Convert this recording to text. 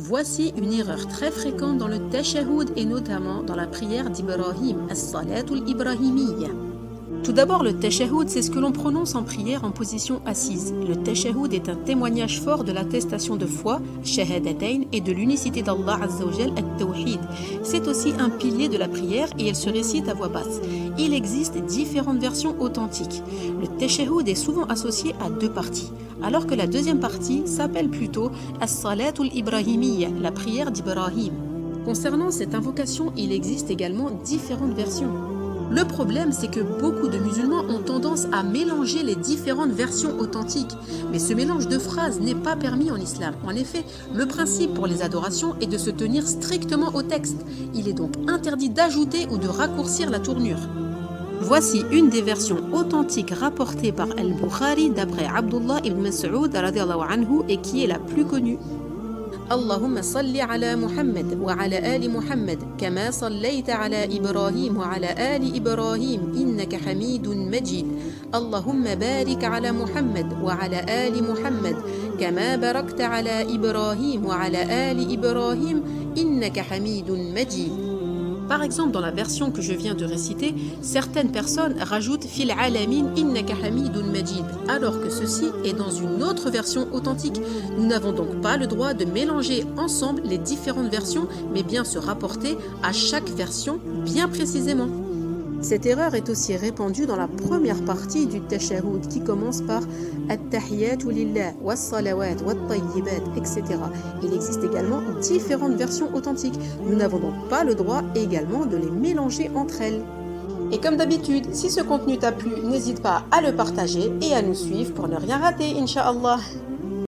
Voici une erreur très fréquente dans le tashahhud et notamment dans la prière d'Ibrahim, as-salatul ibrahimiyya. Tout d'abord, le tashahhud, c'est ce que l'on prononce en prière en position assise. Le tashahhud est un témoignage fort de l'attestation de foi, shahadatayn, et de l'unicité d'Allah Azza wa Jal, at-tawhid. C'est aussi un pilier de la prière et elle se récite à voix basse. Il existe différentes versions authentiques. Le tashahhud est souvent associé à deux parties, alors que la deuxième partie s'appelle plutôt as-salatul ibrahimiyya, la prière d'Ibrahim. Concernant cette invocation, il existe également différentes versions. Le problème, c'est que beaucoup de musulmans ont tendance à mélanger les différentes versions authentiques. Mais ce mélange de phrases n'est pas permis en islam. En effet, le principe pour les adorations est de se tenir strictement au texte. Il est donc interdit d'ajouter ou de raccourcir la tournure. Voici une des versions authentiques rapportées par Al-Bukhari d'après Abdullah ibn Mas'ud radiyallahu anhu et qui est la plus connue. اللهم صل على محمد وعلى آل محمد كما صليت على إبراهيم وعلى آل إبراهيم إنك حميد مجيد اللهم بارك على محمد وعلى آل محمد كما باركت على إبراهيم وعلى آل إبراهيم إنك حميد مجيد. Par exemple, dans la version que je viens de réciter, certaines personnes rajoutent Fil alamin innaka hamidun majid, alors que ceci est dans une autre version authentique. Nous n'avons donc pas le droit de mélanger ensemble les différentes versions, mais bien se rapporter à chaque version bien précisément. Cette erreur est aussi répandue dans la première partie du tashahhud qui commence par At-tahiyyatu lillah, was-salawat, wat-tayyibat, etc. Il existe également différentes versions authentiques. Nous n'avons donc pas le droit également de les mélanger entre elles. Et comme d'habitude, si ce contenu t'a plu, n'hésite pas à le partager et à nous suivre pour ne rien rater, Inch'Allah.